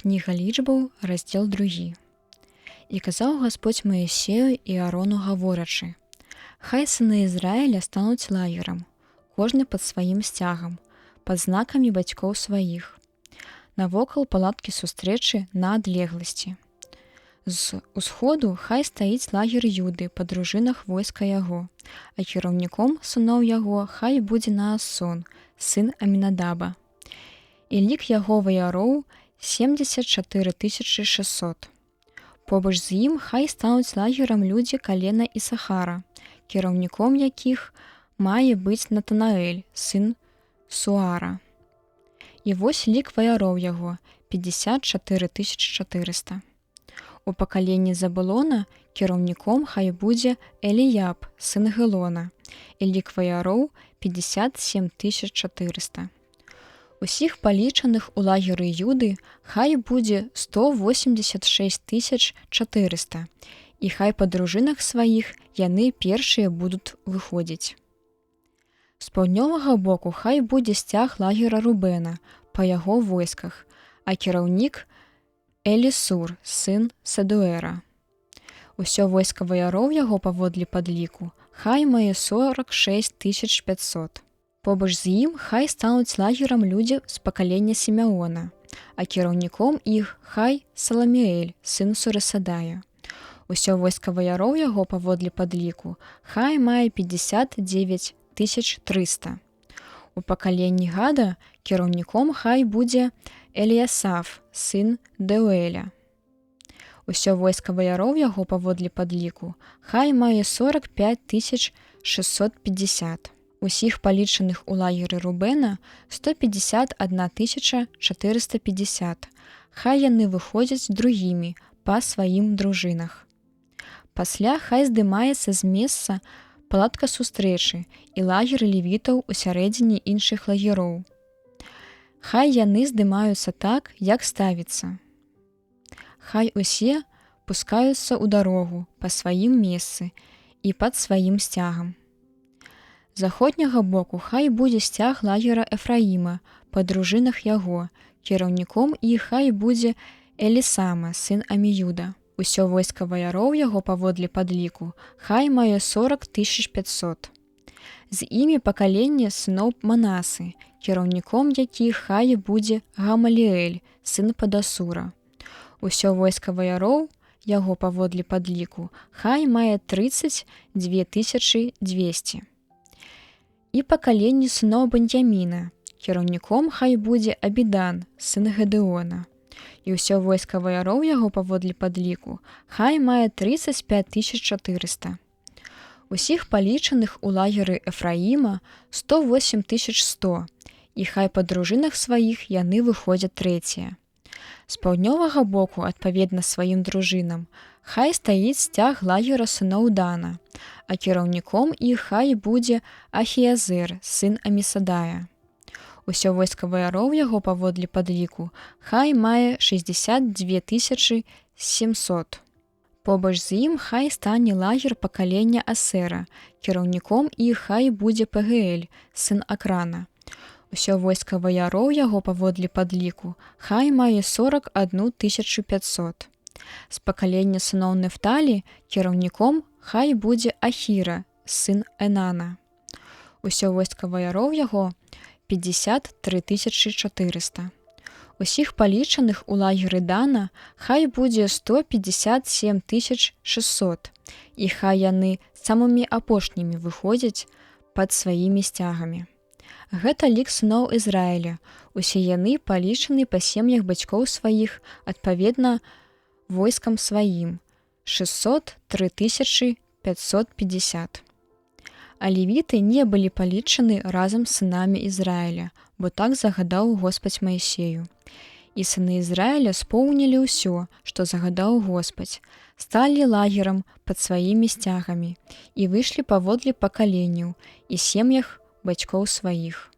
Кніга лічбаў, раздзел 2. І казаў Гасподзь Маісею і Аарону гаворачы: «Хай сыны Ізраіля стануць лагерам, кожны пад сваім сцягам, пад знакамі бацькоў сваіх, навокал палаткі сустрэчы на адлегласці. З усходу хай стаіць лагер Юды па дружынах войска яго, а кіраўніком сыноў яго хай будзе Наасон, сын Амінадаба. І лік яго ваяроў 74 600. Побач з ім хай стануць лагерам людзі калена Ісахара, кіраўніком якіх мае быць Натанаэль, сын Суара. І вось лік ваяроў яго 54 400. У пакаленні Забулона кіраўніком хай будзе Эліяб, сын Гелона, і лік ваяроў 57 400. Усіх палічаных у лагеры Юды хай будзе 186 400, і хай па дружынах сваіх яны першыя будуць выходзіць. З паўднёвага боку хай будзе сцяг лагера Рубена па яго войсках, а кіраўнік Элісур, сын Садуэра. Усё войска ваяроў яго паводле падліку хай мае 46 500. Побач з ім хай стануць лагерам людзі з пакалення Сімеона, а кіраўніком іх хай Саламіэль, сын Сурасадая. Усё войска ваяроў яго паводле падліку хай мае 59 300. У пакаленні Гада кіраўніком хай будзе Эліясаф, сын Дэуэля. Усё войска ваяроў яго паводле падліку хай мае 45 650. Усіх палічаных у лагеры Рубена 151 450. Хай яны выходзяць другімі па сваім дружынах. Пасля хай здымаецца з месца палатка сустрэчы і лагер левітаў у сярэдзіне іншых лагероў. Хай яны здымаюцца так, як ставіцца. Хай усе пускаюцца ў дарогу па сваім месцы і пад сваім сцягам. З заходняга боку хай будзе сцяг лагера Эфраіма па дружынах яго, кіраўніком іх хай будзе Элісама, сын Аміюда. Усё войска ваяроў яго паводле падліку хай мае 40 500. З імі пакаленне сыноў Манасы, кіраўніком якіх хай будзе Гамаліэль, сын Падасура. Усё войска ваяроў яго паводле падліку хай мае 32 200. І пакаленні сыноў Беньяміна, кіраўніком хай будзе Абідан, сын Гедеона. І ўсё войска ваяроў яго паводле падліку хай мае 35 400. Усіх палічаных у лагеры Эфраіма 108 100, і хай па дружынах сваіх яны выходзяць трэція. З паўднёвага боку, адпаведна сваім дружынам, хай стаіць сцяг лагера сыноў Дана, а кіраўніком іх хай будзе Ахіязер, сын Амісадая. Усё войска ваяроў яго паводле падліку хай мае 62 700. Побач з ім хай стане лагер пакалення Асера, кіраўніком іх хай будзе Пегеэль, сын Акрана. Усё войска ваяроў яго паводле падліку хай мае 41 500. З пакалення сыноў Нефталі кіраўніком хай будзе Ахіра, сын Энана. Усё войска ваяроў яго 53 400. Усіх палічаных у лагеры Дана хай будзе 157 600, і хай яны самымі апошнімі выходзяць пад сваімі сцягамі. Гэта лік сыноў Ізраіля, усе яны палічаны па сем'ях бацькоў сваіх, адпаведна войскам сваім, 603 550. А левіты не былі палічаны разам з сынамі Ізраіля, бо так загадаў Господь Маісею. І сыны Ізраіля споўнілі ўсё, што загадаў Господь, сталі лагерам пад сваімі сцягамі і выйшлі паводле пакаленняў і сем'ях бацькоў сваіх.